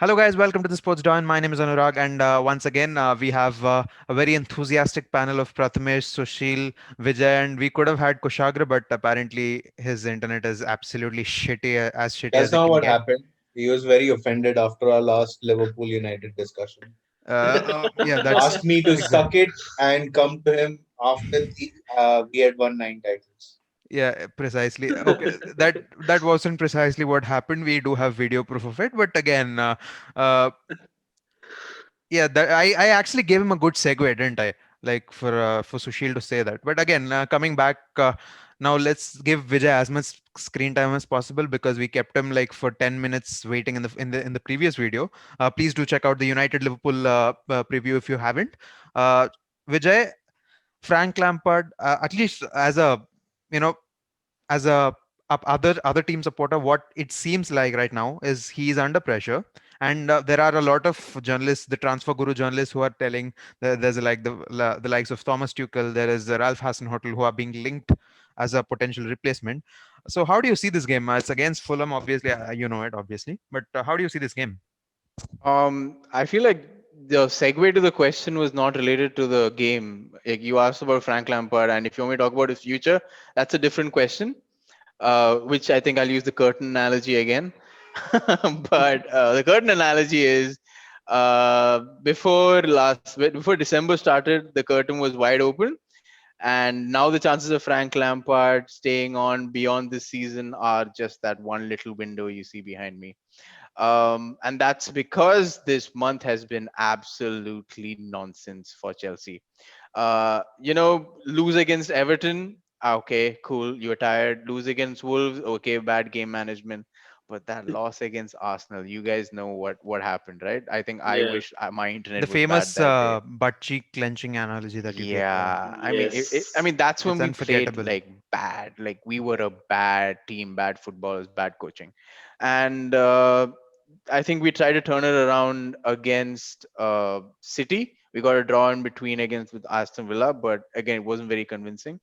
Hello, guys. Welcome to the Sports Dawn. My name is Anurag, and once again, we have a very enthusiastic panel of Prathamesh, Sushil, Vijay, and we could have had Kushagra, but apparently his internet is absolutely shitty, as shitty That's as it not can what get. happened. He was very offended after our last Liverpool-United discussion. Yeah, that's Asked me to exactly. suck it and come to him after we had won 9 titles. Yeah, precisely. Okay, that wasn't precisely what happened. We do have video proof of it, but again, uh, yeah, I actually gave him a good segue, didn't I? Like for Sushil to say that. But again, coming back now, let's give Vijay as much screen time as possible because we kept him like for 10 minutes waiting in the previous video. Please do check out the United Liverpool preview if you haven't. Vijay, Frank Lampard, at least you know as a other team supporter, what it seems like right now is he's under pressure, and there are a lot of journalists, the transfer guru journalists, who are telling there's like the likes of Thomas Tuchel, there is Ralph Hasenhuttl, who are being linked as a potential replacement. So how do you see this game? It's against Fulham, obviously, you know it, obviously, but how do you see this game? I feel like the segue to the question was not related to the game. Like you asked about Frank Lampard, and if you want me to talk about his future, that's a different question. Which I think I'll use the curtain analogy again. But the curtain analogy is before December started, the curtain was wide open, and now the chances of Frank Lampard staying on beyond this season are just that one little window you see behind me. And that's because this month has been absolutely nonsense for Chelsea. Lose against Everton. Okay, cool. You're tired. Lose against Wolves. Okay, bad game management. But that loss against Arsenal, you guys know what happened, right? I think I Yeah. wish my The internet was bad famous that day. butt cheek clenching analogy that you gave, Yeah, I mean, I Yes. mean that's when it's we played unforgettable. like bad. Like we were a bad team, bad footballers, bad coaching, and I think we tried to turn it around against City. We got a draw in between against with Aston Villa, but again, it wasn't very convincing.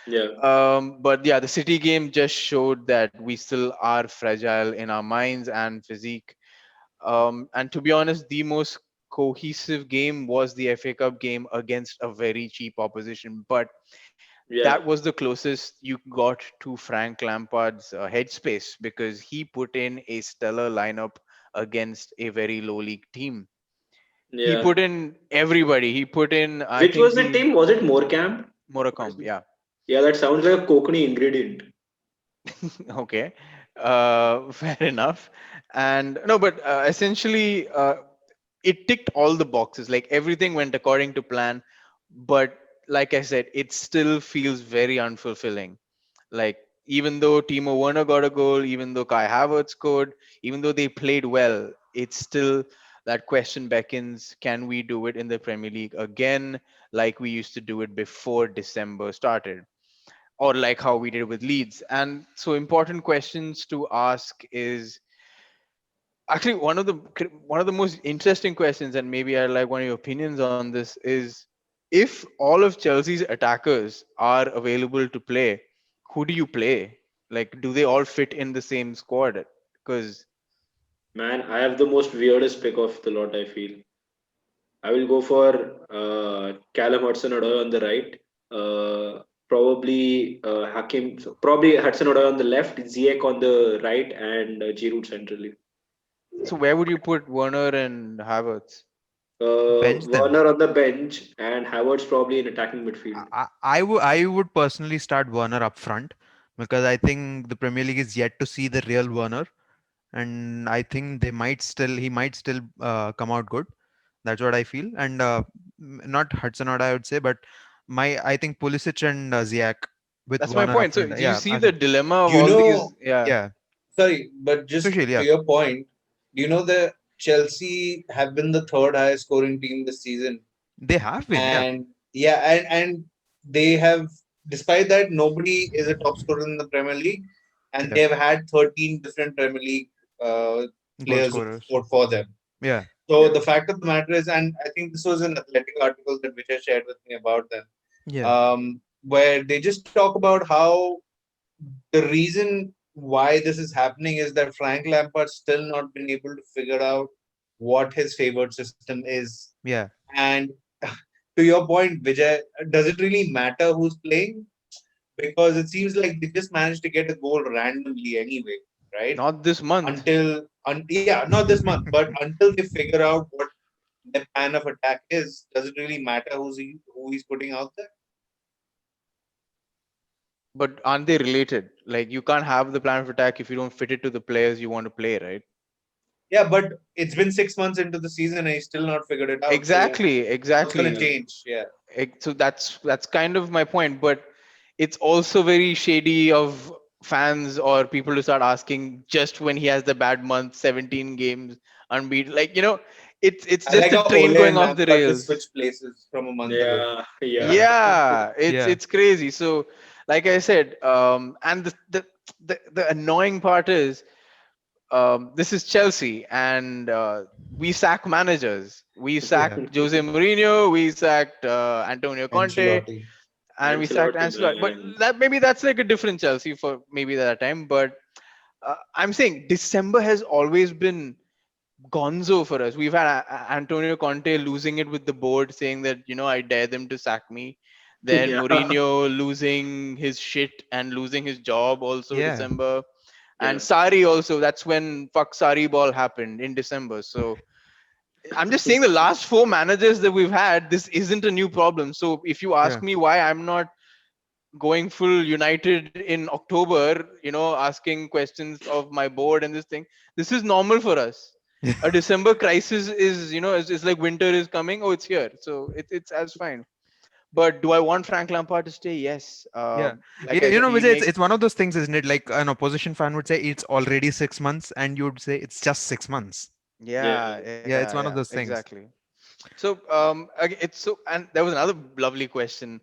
Yeah. But yeah, the City game just showed that we still are fragile in our minds and physique. And to be honest, the most cohesive game was the FA Cup game against a very cheap opposition. But Yeah. that was the closest you got to Frank Lampard's headspace because he put in a stellar lineup against a very low league team. He Yeah. put in everybody. He put in, I Which think, was the the team? Was it Morecambe? What is Moracom. it? Yeah. Yeah, that sounds like a Konkani ingredient. Okay. Fair enough. And no, but essentially, it ticked all the boxes. Like everything went according to plan. But like I said, it still feels very unfulfilling. Like even though Timo Werner got a goal, even though Kai Havertz scored, even though they played well, it's still that question beckons: Can we do it in the Premier League again, like we used to do it before December started, or like how we did with Leeds? And so, important questions to ask is actually one of the most interesting questions, and maybe I'd like one of your opinions on this is if all of Chelsea's attackers are available to play, who do you play? Like, do they all fit in the same squad? Because Man, I have the most weirdest pick of the lot, I feel. I will go for Callum Hudson-Odoi on the right. Probably probably Hudson-Odoi on the left, Ziyech on the right, and Giroud centrally. so where would you put Werner and Havertz? Bench them. Werner on the bench, and Havertz probably in attacking midfield. I would personally start Werner up front because I think the Premier League is yet to see the real Werner, and I think he might still come out good. That's what I feel, and not Hudson-Odoi, I would say, but I think Pulisic and Ziyech with That's my Werner up point. So front. do you Yeah, see the dilemma of You all know, these? Yeah. yeah, sorry, but just Sushil, to yeah, your point, do you know that Chelsea have been the third highest scoring team this season? they have been, yeah, And yeah, and they have, despite that, nobody is a top scorer in the Premier League, and yeah, they've had 13 different Premier League uh, goal players who scorers, scored for them. yeah, So Yeah. the fact of the matter is, and I think this was an athletic article that Vijay shared with me about them, yeah, where they just talk about how the reason why this is happening is that Frank Lampard's still not been able to figure out what his favored system is. Yeah. And to your point, Vijay, does it really matter who's playing? Because it seems like they just managed to get a goal randomly anyway, right? Not this month. Yeah, not this month, but until they figure out what their plan of attack is, does it really matter who he's putting out there? But aren't they related? Like you can't have the plan of attack if you don't fit it to the players you want to play, right? Yeah, but it's been 6 months into the season and he's still not figured it out. So Exactly, what's going to exactly. change? Yeah. So that's kind of my point. But it's also very shady of fans or people to start asking just when he has the bad month, 17 games unbeaten. Like it's I just like a how train Ole going and off the Lampard just rails. switched places from a month ago. Yeah, yeah. Yeah, it's Yeah. it's crazy. So, like I said, and the annoying part is this is Chelsea, and we sack managers. We Yeah. sacked Jose Mourinho, we sacked Antonio Conte, Ancelotti. and we sacked Ancelotti, Ancelotti. But man. maybe that's like a different Chelsea for maybe that time. But I'm saying December has always been gonzo for us. We've had Antonio Conte losing it with the board, saying that I dare them to sack me. Then Yeah, Mourinho losing his shit and losing his job also Yeah. December, and yeah. Sari also. That's when fuck Sari ball happened in December. So I'm just saying the last four managers that we've had, this isn't a new problem. So if you ask Yeah. me why I'm not going full United in October, asking questions of my board and this thing, this is normal for us. A December crisis is like winter is coming. Oh, it's here. So it's as fine. But do I want Frank Lampard to stay? Yes. Yeah. Like I said, he Vijay, makes. it's one of those things, isn't it? Like an opposition fan would say it's already 6 months, and you'd say it's just 6 months. Yeah, Yeah, yeah, it's one yeah, of those things. exactly. So, it's so, and there was another lovely question: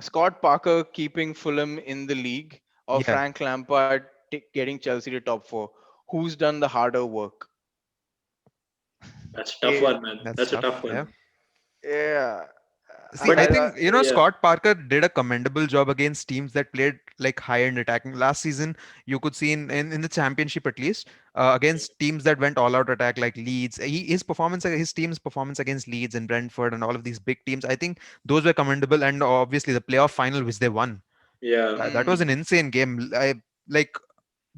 Scott Parker keeping Fulham in the league, or Yeah. Frank Lampard getting Chelsea to top four? Who's done the harder work? That's a tough Eh, one, man. That's That's a tough. tough Yeah. one. yeah, See, But I think yeah, Scott Parker did a commendable job against teams that played like high-end attacking. Last season, you could see in the championship at least against teams that went all-out attack like Leeds. His team's performance against Leeds and Brentford and all of these big teams, I think those were commendable. And obviously the playoff final which they won, yeah. that was mm, an insane game. Like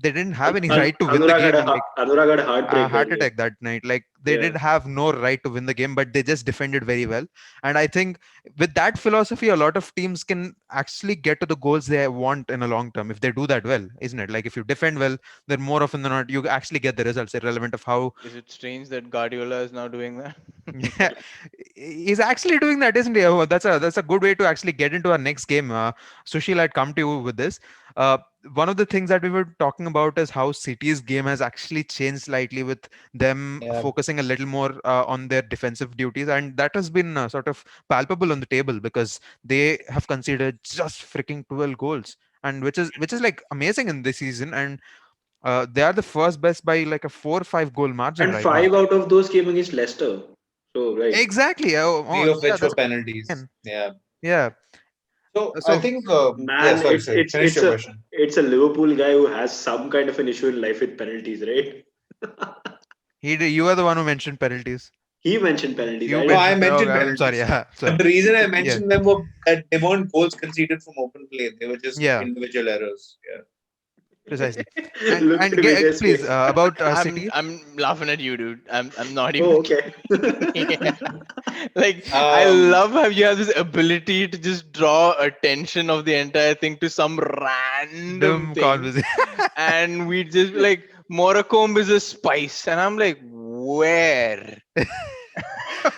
they didn't have any right to win the Anurag had game. Like Anurag had a heartbreak that heart game. attack that night. Like they Yeah, did have no right to win the game, but they just defended very well. And I think with that philosophy, a lot of teams can actually get to the goals they want in a long term if they do that well, isn't it? Like if you defend well, then more often than not, you actually get the results, irrelevant of how. is it strange that Guardiola is now doing that? Yeah, he's actually doing that, isn't he? Oh, that's a good way to actually get into our next game. Sushil, I'd come to you with this. Uh, One of the things that we were talking about is how City's game has actually changed slightly with them Yeah. focusing a little more on their defensive duties, and that has been sort of palpable on the table because they have conceded just freaking 12 goals, and which is like amazing in this season, and they are the first best by like a 4 or 5 goal margin and right now. five out of those came against Leicester. So right, Exactly. Three Oh, of yeah, which were that's penalties. again. Yeah. Yeah. So I So think, yeah, man, sorry, sorry. Finish your question. it's a Liverpool guy who has some kind of an issue in life with penalties, right? you are the one who mentioned penalties. He mentioned penalties. You I No, didn't. I mentioned. Oh, mentioned I'm sorry. penalties. Yeah. But Sorry. the reason I Yeah. mentioned them were that they weren't goals conceded from open play. They were just Yeah. individual errors. Yeah. Precisely. And Look at Vijay's please face. about I'm City. I'm laughing at you, dude. I'm not Oh, even. okay. Yeah. Like I Um, love how you have this ability to just draw attention of the entire thing to some random Dumb thing, conversation. and we just be like Morocombe is a spice, and I'm like, where?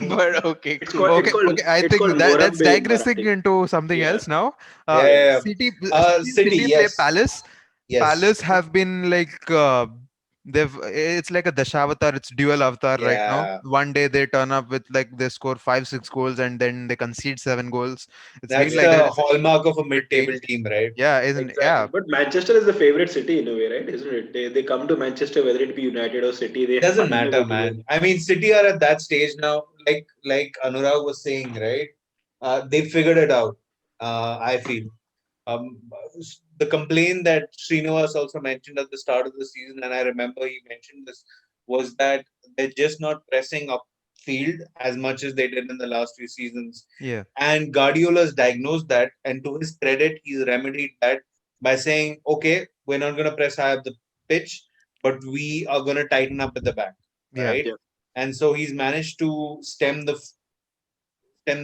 But okay, It's cool. called it's Okay. called Okay. I it's think called that's Morambe in digressing Marathi. into something Yeah. else now. yeah, yeah, City City, play yes, Palace. yes, Palace have been like it's like a Dashavatar, it's dual avatar right now. yeah. One day they turn up with like they score 5 6 goals and then they concede 7 goals. It's been That's like that. the It's hallmark of a a mid-table change. team, right? Yeah, isn't Exactly. yeah. But Manchester is the favorite city in a way, right? Isn't it? They come to Manchester whether it be United or City. They Doesn't find a way matter, to man. win. I mean, City are at that stage now, like Anurag was saying, right? They figured it out. I feel. Um, the complaint that Srinivas also mentioned at the start of the season, and I remember he mentioned this, was that they're just not pressing upfield as much as they did in the last few seasons. Yeah. And Guardiola's diagnosed that, and to his credit, he's remedied that by saying, "Okay, we're not going to press high up the pitch, but we are going to tighten up at the back, Yeah. right?" Yeah. And so he's managed to stem Yeah.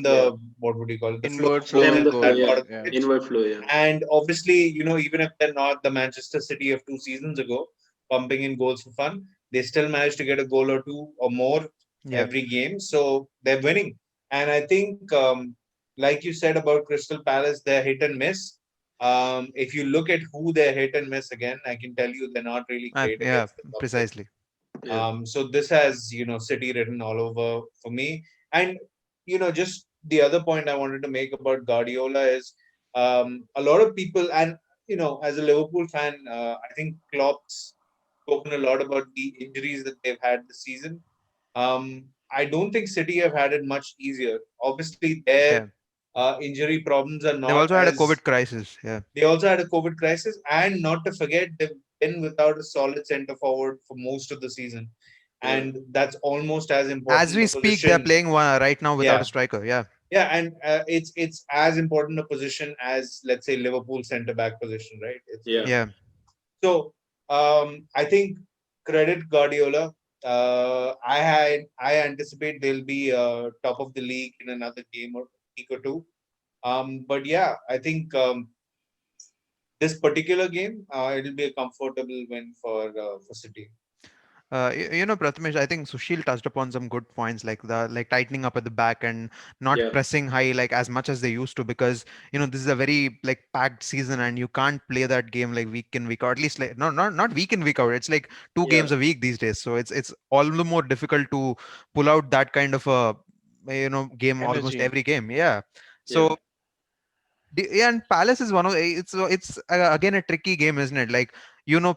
the, what would you call it, the flow Inward of flow goals Stem of in the flow. goal. that Yeah. part of Yeah. the pitch. Inward flow. Yeah. And obviously, even if they're not the Manchester City of 2 seasons ago, pumping in goals for fun, they still manage to get a goal or two or more Yeah. every game. So they're winning. And I think, like you said about Crystal Palace, they're hit and miss. If you look at who they're hit and miss again, I can tell you they're not really great Yeah. against the top six. Precisely. Yeah. So this has, City written all over for me. And, just the other point I wanted to make about Guardiola is a lot of people, and, as a Liverpool fan, I think Klopp's spoken a lot about the injuries that they've had this season. I don't think City have had it much easier. Obviously, their Yeah. injury problems are They've not also had a as COVID crisis. Yeah. they also had a COVID crisis, and not to forget, they've been without a solid centre forward for most of the season, Yeah. and that's almost as As important we a speak, they're position. playing one right now without a Yeah, striker. Yeah. yeah, and it's as important a position as, let's say, Liverpool centre back position, right? It's Yeah. Yeah. so. I think credit Guardiola. I anticipate they'll be top of the league in another game or week or two. But yeah, I think this particular game, it'll be a comfortable win for City. Prathamesh, I think Sushil touched upon some good points like the tightening up at the back and not Yeah. pressing high like as much as they used to, because this is a very like packed season and you can't play that game like week in week out, at least like not week in week out. It's like two Yeah. games a week these days, so it's all the more difficult to pull out that kind of a game almost Energy. every game. Yeah. Yeah. So yeah, and Palace is one of it's again a tricky game, isn't it? Like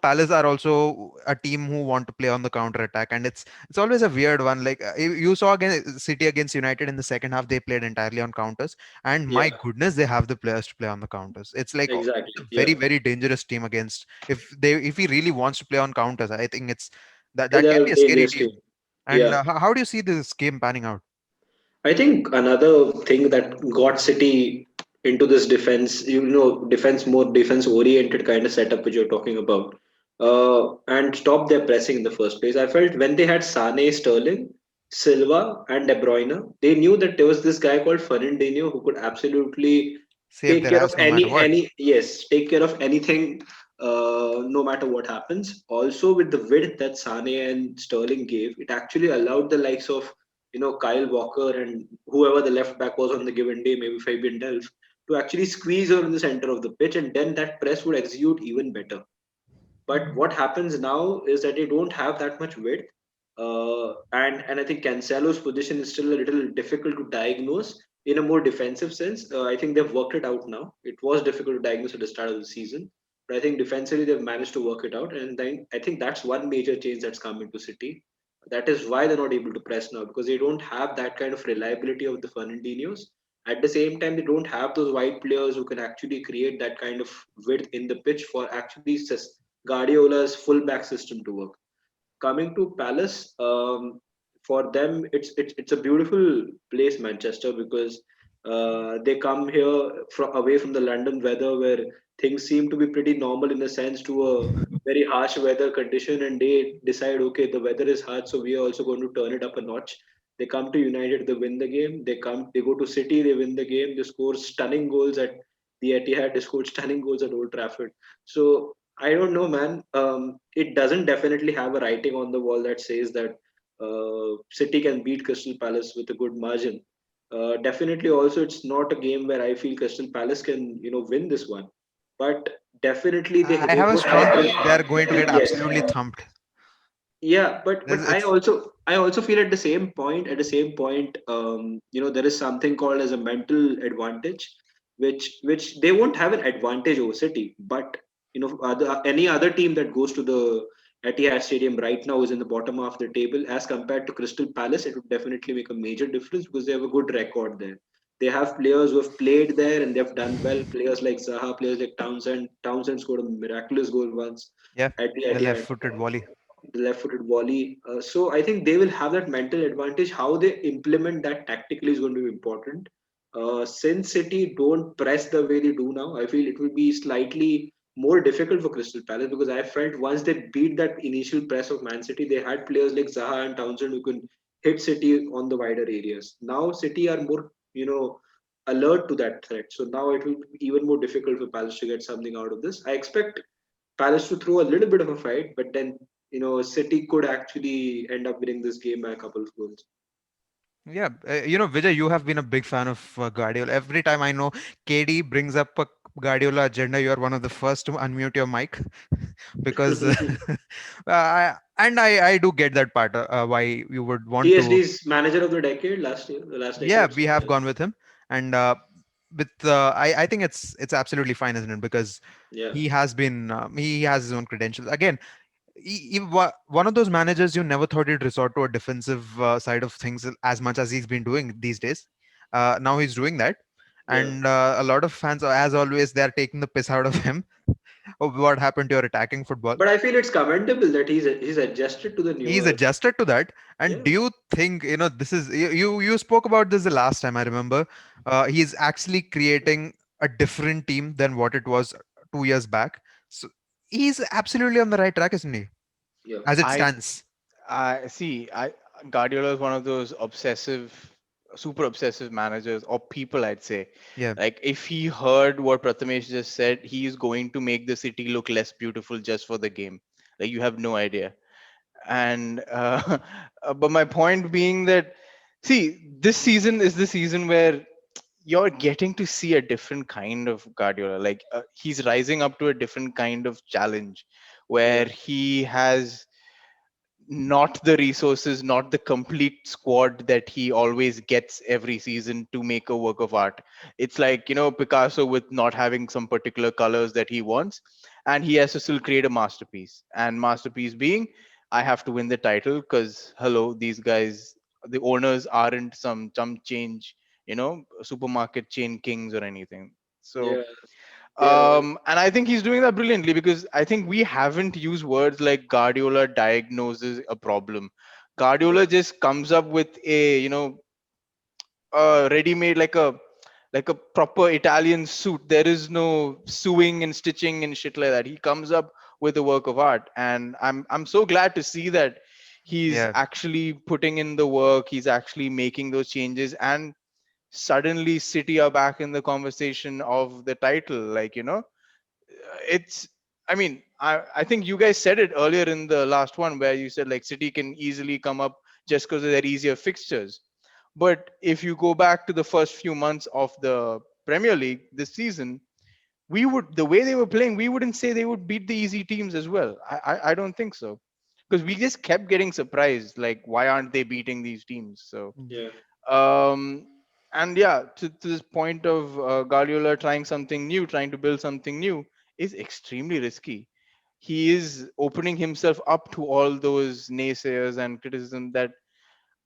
Palace are also a team who want to play on the counter attack, and it's always a weird one. Like you saw again City against United in the second half, they played entirely on counters, and my Yeah. goodness, they have the players to play on the counters. It's like Exactly. it's a Yeah. very very dangerous team against if he really wants to play on counters. I think it's They that can are be a scary dangerous team. team. And Yeah. how do you see this game panning out? I think another thing that got City into this defense, more defense oriented kind of setup which you're talking about, and stop their pressing in the first place. I felt when they had Sane, Sterling, Silva, and De Bruyne, they knew that there was this guy called Fernandinho who could absolutely Save take their care of ass no matter what. take care of anything, no matter what happens. Also, with the width that Sane and Sterling gave, it actually allowed the likes of Kyle Walker and whoever the left back was on the given day, maybe Fabian Delph, to actually squeeze her in the center of the pitch, and then that press would execute even better. But what happens now is that they don't have that much width, and I think Cancelo's position is still a little difficult to diagnose in a more defensive sense. I think they've worked it out now. It was difficult to diagnose at the start of the season, but I think defensively they've managed to work it out, and then I think that's one major change that's come into City. That is why they're not able to press now, because they don't have that kind of reliability of the Fernandinos. At the same time, they don't have those wide players who can actually create that kind of width in the pitch for actually Guardiola's fullback system to work. Coming to Palace, for them it's a beautiful place, Manchester, because they come here away from the London weather, where things seem to be pretty normal in a sense, to a very harsh weather condition, and they decide, okay, the weather is hard, so we are also going to turn it up a notch. They come to United, they win the game. They go to City, they win the game. They score stunning goals at the Etihad. They scored stunning goals at Old Trafford. So I don't know, man. It doesn't definitely have a writing on the wall that says that City can beat Crystal Palace with a good margin. Definitely, also, it's not a game where I feel Crystal Palace can, win this one. But definitely, I they have a would have strong to. feeling they are going to get Yes, absolutely thumped. yeah, but I It's also feel at the same point, there is something called as a mental advantage, which they won't have an advantage over City, but any other team that goes to the Etihad Stadium right now is in the bottom half of the table as compared to Crystal Palace. It would definitely make a major difference because they have a good record there. They have players who have played there and they've done well. Players like Zaha, players like Townsend. Townsend scored a miraculous goal once yeah, at the the Etihad. left-footed volley. the left-footed volley. So I think they will have that mental advantage. How they implement that tactically is going to be important. Since City don't press the way they do now, I feel it will be slightly more difficult for Crystal Palace, because I felt once they beat that initial press of Man City, they had players like Zaha and Townsend who can hit City on the wider areas. Now City are more, alert to that threat. So now it will be even more difficult for Palace to get something out of this. I expect Palace to throw a little bit of a fight, but then City could actually end up winning this game by a couple of goals. Yeah, Vijay, you have been a big fan of Guardiola. Every time I know KD brings up a Guardiola agenda, you are one of the first to unmute your mic because, I do get that part, why you would want to. PSD's manager of the decade last year, the last Yeah, decade. we So have yeah, gone with him, and with I think it's absolutely fine, isn't it? Because yeah, he has his own credentials. Again, one of those managers you never thought he'd resort to a defensive side of things as much as he's been doing these days. Now he's doing that, yeah. and a lot of fans, as always, they're taking the piss out of him. Of what happened to your attacking football? But I feel it's commendable that he's adjusted to the He's newer. adjusted to that. And Yeah, do you think, this is you spoke about this the last time I remember? He's actually creating a different team than what it was 2 years back. So he's absolutely on the right track, isn't he? yeah, As it I stands. I see. I Guardiola is one of those super obsessive managers or people. I'd say, Yeah. like if he heard what Prathamesh just said, he is going to make the city look less beautiful just for the game. Like you have no idea. And but my point being that, see, this season is the season where you're getting to see a different kind of Guardiola. Like he's rising up to a different kind of challenge, yeah, where he has not the resources, not the complete squad that he always gets every season to make a work of art. It's like, Picasso with not having some particular colors that he wants, and he has to still create a masterpiece. And masterpiece being, I have to win the title because, hello, these guys, the owners aren't some change, supermarket chain kings or anything. So yeah. They are all. and I think he's doing that brilliantly because I think we haven't used words like Guardiola diagnoses a problem. Yeah, Guardiola just comes up with a, ready-made like a proper Italian suit. There is no sewing and stitching and shit like that. He comes up with a work of art, and I'm so glad to see that he's Yeah. actually putting in the work. He's actually making those changes, and suddenly City are back in the conversation of the title. Like it's I mean I think you guys said it earlier in the last one where you said like City can easily come up just because of their easier fixtures. But if you go back to the first few months of the Premier League this season, we would the way they were playing, we wouldn't say they would beat the easy teams as well. I don't think so, because we just kept getting surprised. Like, why aren't they beating these teams? So yeah, um, and yeah, to this point of Guardiola trying something new, trying to build something new, is extremely risky. He is opening himself up to all those naysayers and criticism that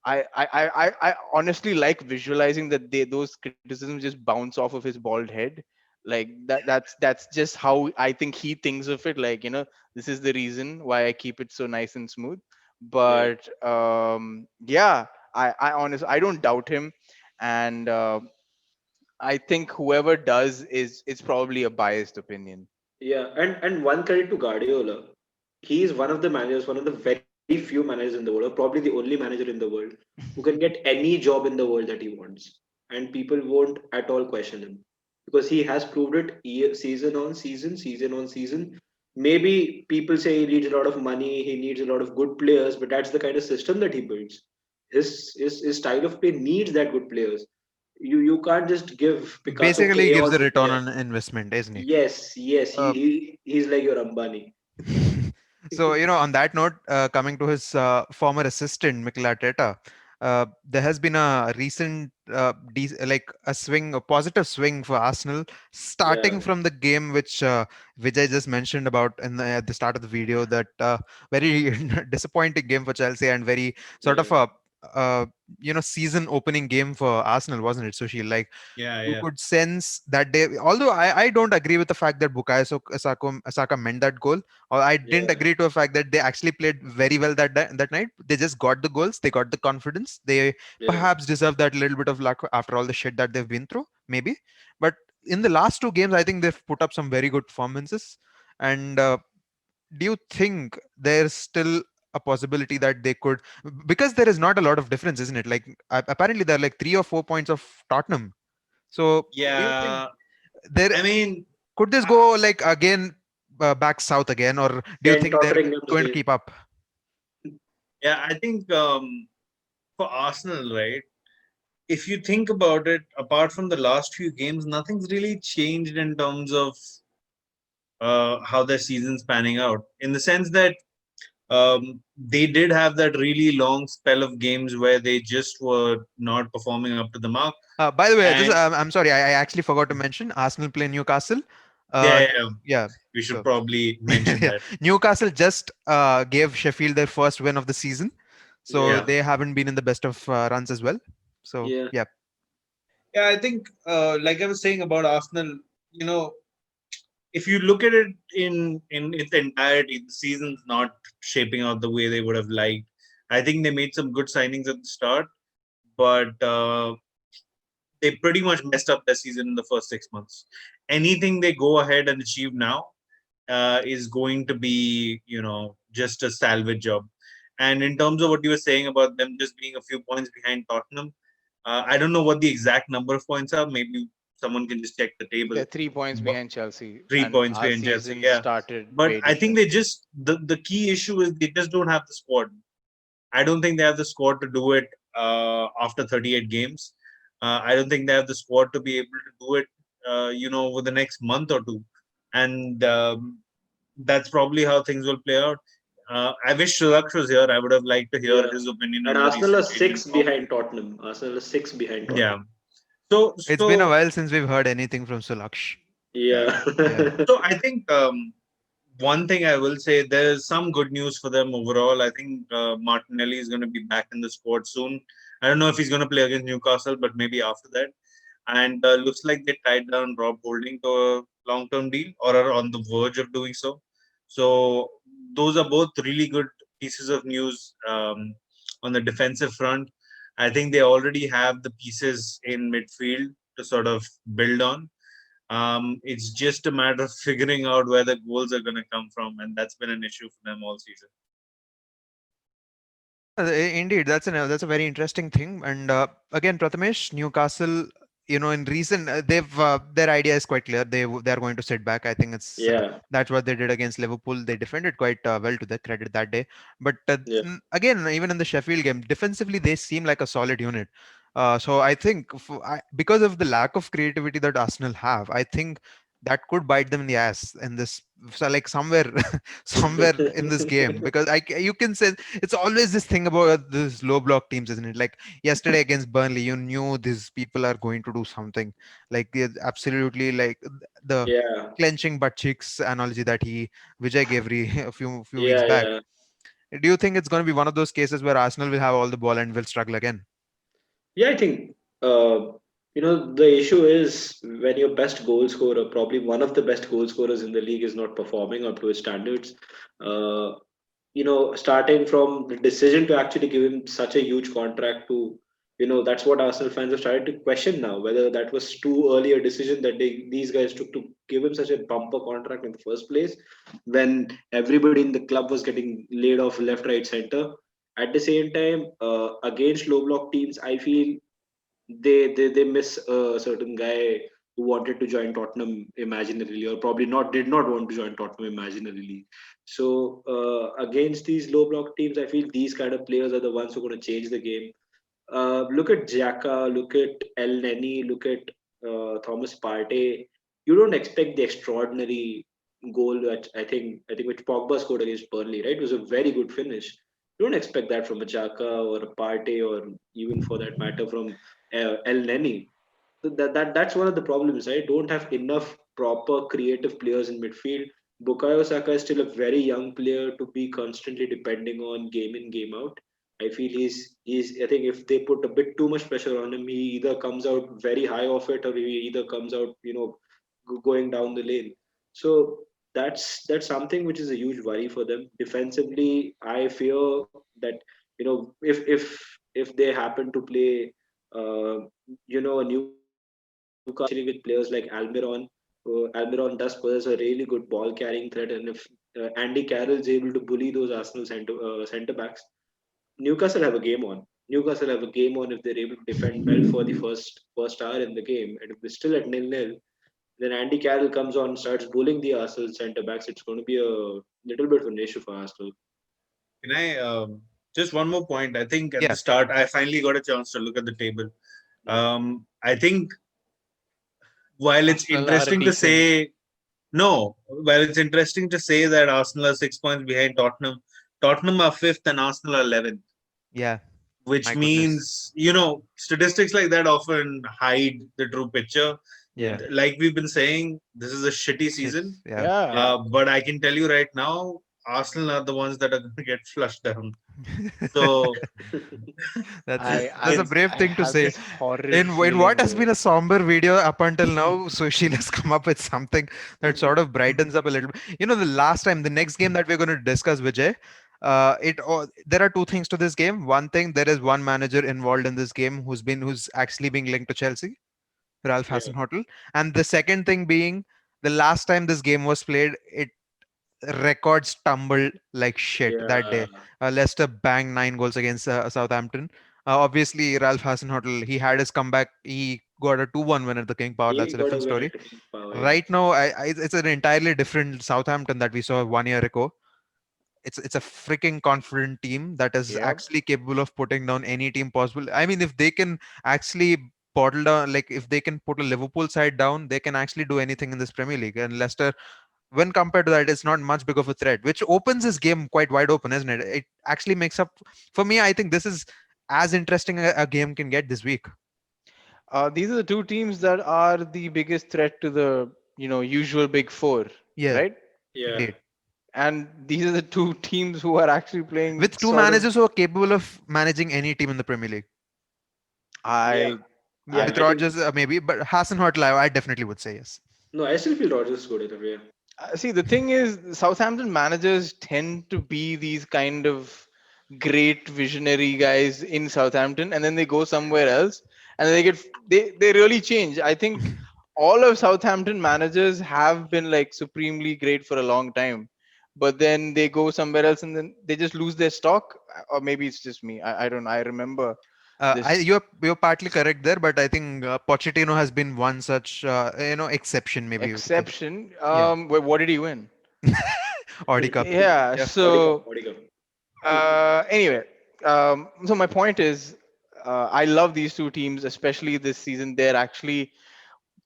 I honestly like visualizing that those criticisms just bounce off of his bald head. Like that's just how I think he thinks of it. Like, this is the reason why I keep it so nice and smooth. yeah. But yeah, I honestly I don't doubt him, and I think whoever does is it's probably a biased opinion. Yeah, and one credit to Guardiola. He is one of the managers, one of the very few managers in the world, or probably the only manager in the world, who can get any job in the world that he wants, and people won't at all question him because he has proved it season on season, season on season. Maybe people say he needs a lot of money, he needs a lot of good players, but that's the kind of system that he builds. His style of play needs that good players. You can't just give Picasso Basically gives a chaos. return Yeah. on investment, isn't he? Yes, yes, Uh, he's like your Ambani. So, on that note, coming to his former assistant, Mikel Arteta, there has been a recent, like a swing, a positive swing for Arsenal, Yeah, starting from the game which Vijay just mentioned about at the start of the video. That very disappointing game for Chelsea, and very sort yeah, of a uh, season opening game for Arsenal, wasn't it, Sushil? Like, Yeah, you yeah, could sense that they, although I don't agree with the fact that Saka meant that goal, or I didn't Yeah, agree to the fact that they actually played very well that night. They just got the goals, they got the confidence. They yeah. perhaps deserve that little bit of luck after all the shit that they've been through, maybe. But in the last two games, I think they've put up some very good performances. And do you think there's still a possibility that they could, because there is not a lot of difference, isn't it? Like, apparently there are like 3 or 4 points of Tottenham. So do you think yeah. there I mean, could this uh, go like again, back south again, or do you Ken think they're Totteringham's going to way. keep up? yeah, I think for Arsenal, right? If you think about it, apart from the last few games, nothing's really changed in terms of how their season's panning out. In the sense that they did have that really long spell of games where they just were not performing up to the mark. By the way, And I'm sorry, I actually forgot to mention Arsenal play Newcastle. yeah, Uh, yeah, yeah, yeah. we should So probably mention yeah, that. Newcastle just gave Sheffield their first win of the season, so Yeah, Yeah, they haven't been in the best of runs as well. So yeah, yeah. yeah. I think, like I was saying about Arsenal, you know, if you look at it in its entirety, the season's not shaping out the way they would have liked. I think they made some good signings at the start, but they pretty much messed up their season in the first 6 months. Anything they go ahead and achieve now is going to be, just a salvage job. And in terms of what you were saying about them just being a few points behind Tottenham, I don't know what the exact number of points are. Maybe someone can just check the table. They're 3 points But behind Chelsea, 3 points and our behind Chelsea, season yeah. started But way I think different. the key issue is they just don't have the squad. I don't think they have the squad to do it after 38 games. I don't think they have the squad to be able to do it, over the next month or two. And that's probably how things will play out. I wish Sulaksh was here. I would have liked to hear yeah. his opinion And on the Arsenal are recent change in six form. behind Tottenham. Arsenal are six behind Yeah. Tottenham. So, It's been a so, while since we've heard anything from Sulaksh. yeah. Yeah. Yeah. So I think one thing I will say, there's some good news for them overall. I think Martinelli is going to be back in the squad soon. I don't know if he's going to play against Newcastle, but maybe after that. And looks like they tied down Rob Holding to a long-term deal, or are on the verge of doing so. So those are both really good pieces of news on the defensive front. I think they already have the pieces in midfield to sort of build on. It's just a matter of figuring out where the goals are going to come from, and that's been an issue for them all season. Indeed, that's a very interesting thing. And again, Prathamesh, Newcastle, in recent, they've their idea is quite clear. They're going to sit back. I think it's Yeah, that's what they did against Liverpool. They defended quite well, to their credit, that day. But yeah, again, even in the Sheffield game, defensively they seem like a solid unit. So I think because of the lack of creativity that Arsenal have, I think that could bite them in the ass in this. So like somewhere, somewhere in this game, because you can say it's always this thing about these low block teams, isn't it? Like yesterday against Burnley, you knew these people are going to do something. Like absolutely, like the yeah, clenching butt cheeks analogy that he Vijay gave a few weeks yeah, back. yeah. Do you think it's going to be one of those cases where Arsenal will have all the ball and will struggle again? Yeah, I think the issue is when your best goal scorer, probably one of the best goal scorers in the league, is not performing up to his standards. Uh, Starting from the decision to actually give him such a huge contract to, that's what Arsenal fans have started to question now, whether that was too early a decision that these guys took to give him such a bumper contract in the first place, when everybody in the club was getting laid off left, right, center. At the same time, against low block teams, I feel they miss a certain guy who wanted to join Tottenham imaginarily, or probably not did not want to join Tottenham imaginarily. So against these low block teams, I feel these kind of players are the ones who are going to change the game. Look at Xhaka, look at El Neni, look at Thomas Partey. You don't expect the extraordinary goal that I think which Pogba scored against Burnley, right? It was a very good finish. You don't expect that from a Xhaka or a Partey, or even for that matter from El Neni. So that's one of the problems, right? Don't have enough proper creative players in midfield. Bukayo Saka is still a very young player to be constantly depending on game in game out. I feel he's. I think if they put a bit too much pressure on him, he either comes out very high off it, or he either comes out, going down the lane. So that's something which is a huge worry for them defensively. I fear that, if they happen to play, a Newcastle team, especially with players like Almiron. Almiron does possess a really good ball carrying threat, and if Andy Carroll is able to bully those Arsenal centre backs, Newcastle have a game on. Newcastle have a game on if they're able to defend well for the first hour in the game, and if they're still at 0-0, then Andy Carroll comes on and starts bullying the Arsenal centre backs. It's going to be a little bit of an issue for Arsenal. Can I just one more point? I think at the Yeah. start, I finally got a chance to look at the table. I think while it's Arsenal are interesting to decent. say no, while it's interesting to say that Arsenal are 6 points behind Tottenham, Tottenham are fifth and Arsenal are 11th, Yeah. which My goodness. means, statistics like that often hide the true picture. Yeah. Yeah. Like we've been saying, this is a shitty season. Yeah. Yeah. Yeah, But I can tell you right now, Arsenal are the ones that are going to get flushed down. So That's a it's brave I thing to have say. this horrid In what feeling, has bro. been a somber video up until now, Sushil has come up with something that sort of brightens up a little bit. The last time, the next game that we're going to discuss, Vijay, there are two things to this game. One thing, there is one manager involved in this game who's actually being linked to Chelsea, Ralph yeah, Hasenhuttl. And the second thing being, the last time this game was played, it records tumbled like shit that yeah. day. Leicester banged 9 goals against Southampton. Obviously, Ralph Hasenhuttl, he had his comeback. He got a 2-1 win at the King Power. That's He a got a different win story. at the King Power. Yeah, Right now, it's an entirely different Southampton that we saw 1 year ago. It's a freaking confident team that is Yep. actually capable of putting down any team possible. I mean, if they can actually bottle down, like if they can put a Liverpool side down, they can actually do anything in this Premier League. And Leicester, when compared to that, it's not much big of a threat, which opens this game quite wide open, isn't it? It actually makes up for me. I think this is as interesting a game can get this week. These are the two teams that are the biggest threat to the usual big four, Yeah, right? yeah, indeed. And these are the two teams who are actually playing With two sort of. managers who are capable of managing any team in the Premier League. yeah, I yeah. With I think Rodgers, maybe, but Hasenhuttl, I definitely would say yes. no. I still feel Rodgers is good in a way. See, the thing is, Southampton managers tend to be these kind of great visionary guys in Southampton, and then they go somewhere else, and they really change. I think all of Southampton managers have been like supremely great for a long time, but then they go somewhere else, and then they just lose their stock. Or maybe it's just me. I don't know. I remember this You're partly correct there, but I think Pochettino has been one such exception, maybe you could say. exception. Yeah, What did he win? Audi Cup. Yeah. Yeah, Odegaard, So Odegaard. Anyway, so my point is, I love these two teams, especially this season. They're actually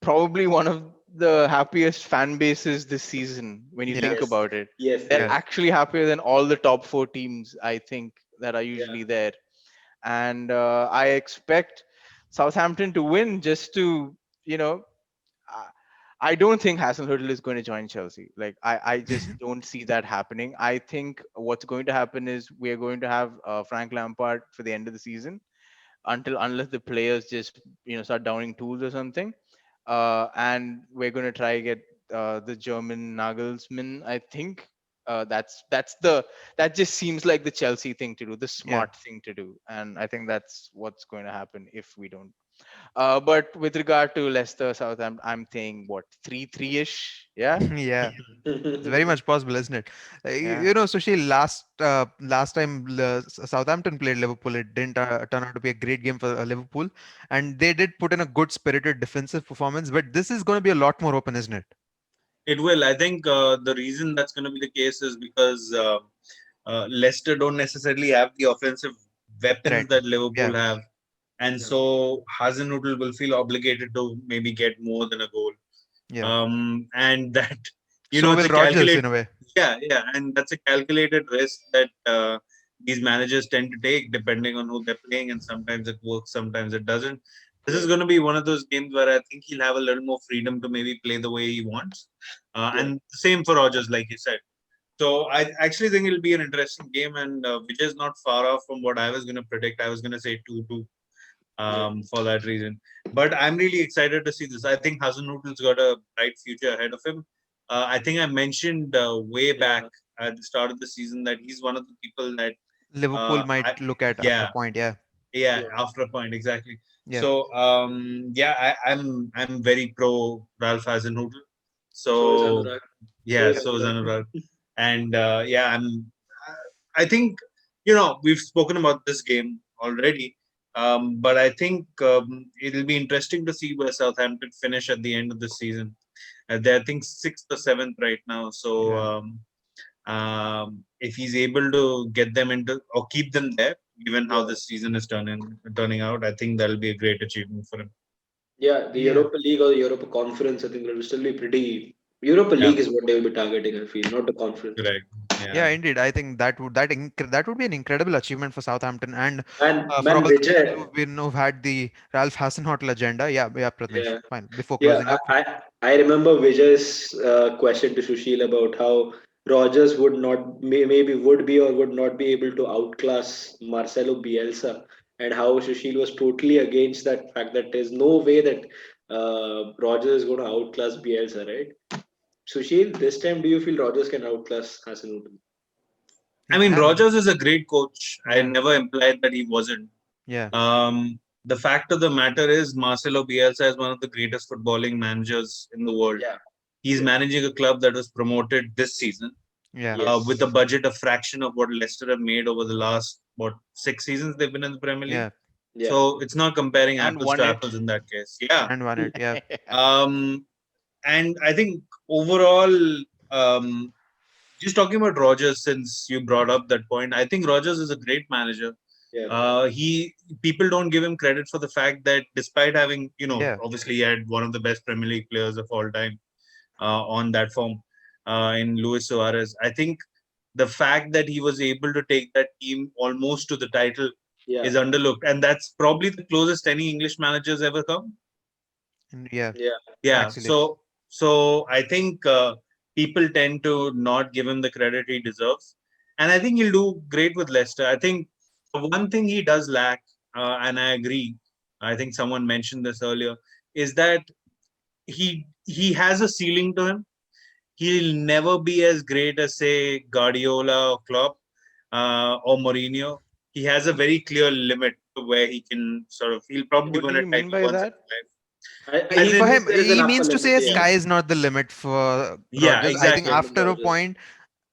probably one of the happiest fan bases this season when you yeah, think Yes, about it. yes, They're yeah, yes. actually happier than all the top four teams, I think, that are Yeah, usually there. And I expect Southampton to win just to, you know, I I don't think Hasenhüttl is going to join Chelsea. Like I just don't see that happening. I think what's going to happen is we are going to have Frank Lampard for the end of the season unless the players just start downing tools or something. And we're going to try get the German Nagelsmann. I think that just seems like the Chelsea thing to do, the yeah. smart thing to do, and I think that's what's going to happen if we don't. But with regard to Leicester, Southampton, I'm saying what 3-3 ish. Yeah, Yeah, it's very much possible, isn't it? yeah. Sushil, last time Southampton played Liverpool, it didn't turn out to be a great game for Liverpool, and they did put in a good spirited defensive performance. But this is going to be a lot more open, isn't it? it will. I think the reason that's going to be the case is because Leicester don't necessarily have the offensive weapons Threat. that Yeah, Liverpool have, and yeah, so Hasenhüttl will feel obligated to maybe get more than a goal. yeah. And that So it's will a Rodgers calculate. in a way. Yeah, and that's a calculated risk that these managers tend to take depending on who they're playing, and sometimes it works, sometimes it doesn't. This is yeah, going to be one of those games where I think he'll have a little more freedom to maybe play the way he wants, yeah. and same for Rogers, like you said. So I actually think it'll be an interesting game, and Vijay is not far off from what I was going to predict. I was going to say 2-2 Yeah. for that reason. But I'm really excited to see this. I think Hasenhutl's got a bright future ahead of him. I think I mentioned way back Yeah. at the start of the season that he's one of the people that, Liverpool might I, look at after a yeah, point. Yeah, yeah, Yeah. after a point, exactly. yeah, So, yeah, I'm very pro Ralph Hasenhutl. So is So, Anurag. So yeah, is so is Anurag. Anurag. And yeah, I think, we've spoken about this game already. But I think it'll be interesting to see where Southampton finish at the end of the season. They're, I think, sixth or seventh right now. So yeah, if he's able to get them into or keep them there, given how Yeah. this season is turning out, I think that'll be a great achievement for him. Yeah. The yeah. Europa League or the Europa Conference, I think will still be pretty. Europa Yeah, League is what they will be targeting, I feel, not the conference. correct. Yeah. Yeah, indeed. I think that would be an incredible achievement for Southampton and And for man, all the people Vijay, who've had the Ralph Hasenhottl agenda. Yeah, yeah, Pratmesh. yeah, Fine. Before yeah. closing up. I remember Vijay's question to Sushil about how Rogers would not maybe would be or would not be able to outclass Marcelo Bielsa, and how Sushil was totally against that fact that there's no way that Rogers is going to outclass Bielsa, right? Sushil, this time, do you feel Rogers can outclass Hasenhuttl? I He mean, can. Rogers is a great coach. I Yeah, never implied that he wasn't. yeah, The fact of the matter is, Marcelo Bielsa is one of the greatest footballing managers in the world. Yeah. He's Yeah. managing a club that was promoted this season yeah, with a Yes. budget a fraction of what Leicester have made over the last, what, 6 seasons they've been in the Premier League. yeah. Yeah. So it's not comparing And apples to won it. apples in that case. Yeah. And won it. Yeah, Um, and I think overall, um, just talking about Rogers, since you brought up that point, I think Rogers is a great manager. Yeah. He People don't give him credit for the fact that despite having, yeah, obviously he had one of the best Premier League players of all time on that form in Luis Suarez. I think the fact that he was able to take that team almost to the title Yeah. is underlooked, and that's probably the closest any English managers ever come. yeah. Yeah. Yeah, Actually, so I think people tend to not give him the credit he deserves, and I think he'll do great with Leicester. I think the one thing he does lack, and I agree, I think someone mentioned this earlier, is that he has a ceiling to him. He'll never be as great as, say, Guardiola or Klopp or Mourinho. He has a very clear limit to where he can sort of. He'll probably What do win a you mean title by once in that? his life. He As for in, feels him, there is an he upper means to limit. say Yeah. sky is not the limit for yeah, Rogers. I think exactly. For after a Rogers. point,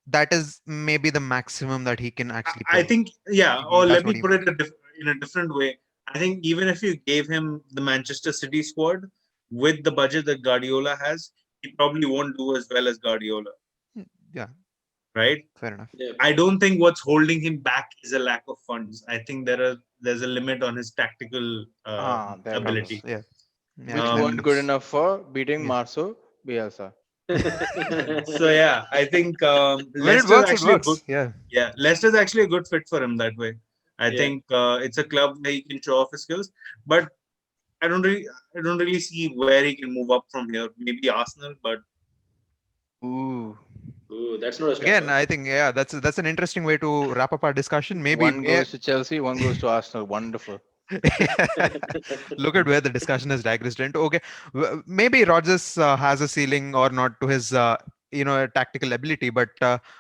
that is maybe the maximum that he can actually I pull. think, yeah, or Maybe let that's what me he put meant. it in a different way. I think even if you gave him the Manchester City squad with the budget that Guardiola has, he probably won't do as well as Guardiola, Hmm, yeah, right? fair enough. Yeah. I don't think what's holding him back is a lack of funds. I think there's a limit on his tactical Ah, there it Prowess. is. ability. Yeah, yeah. Which weren't Um, good enough for beating Yeah. Marco Bielsa. so yeah, I think When it Leicester's works, it actually a good works. Yeah. Leicester's actually a good fit for him that way. I Yeah. think it's a club where he can show off his skills, but I don't really see where he can move up from here. Maybe Arsenal, but Ooh. Ooh, that's not a step, Again, huh? I think that's an interesting way to wrap up our discussion. Maybe One goes to Chelsea, one goes to Arsenal. Wonderful. look at where the discussion has digressed into. Okay, maybe Rogers has a ceiling or not to his tactical ability, but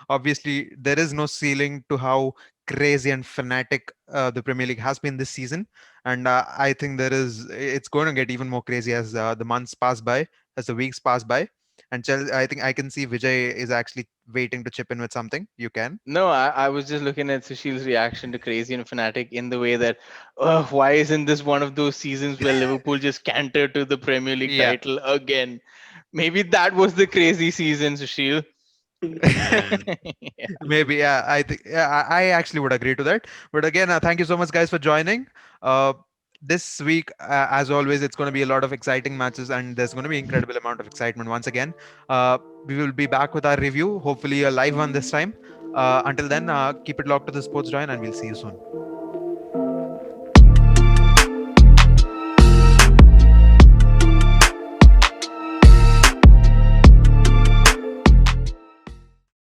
obviously there is no ceiling to how crazy and fanatic the Premier League has been this season, and I think it's going to get even more crazy as the months pass by, as the weeks pass by. And I think I can see Vijay is actually waiting to chip in with something. You can. No, I was just looking at Sushil's reaction to Crazy and Fanatic in the way that, why isn't this one of those seasons where Liverpool just cantered to the Premier League Yeah. title again? Maybe that was the crazy season, Sushil. man, Yeah. Maybe, yeah. I think yeah, I actually would agree to that. But again, thank you so much, guys, for joining. Uh, this week, as always, it's going to be a lot of exciting matches, and there's going to be incredible amount of excitement once again. We will be back with our review, hopefully a live one this time. Until then, keep it locked to the Sports Join, and we'll see you soon.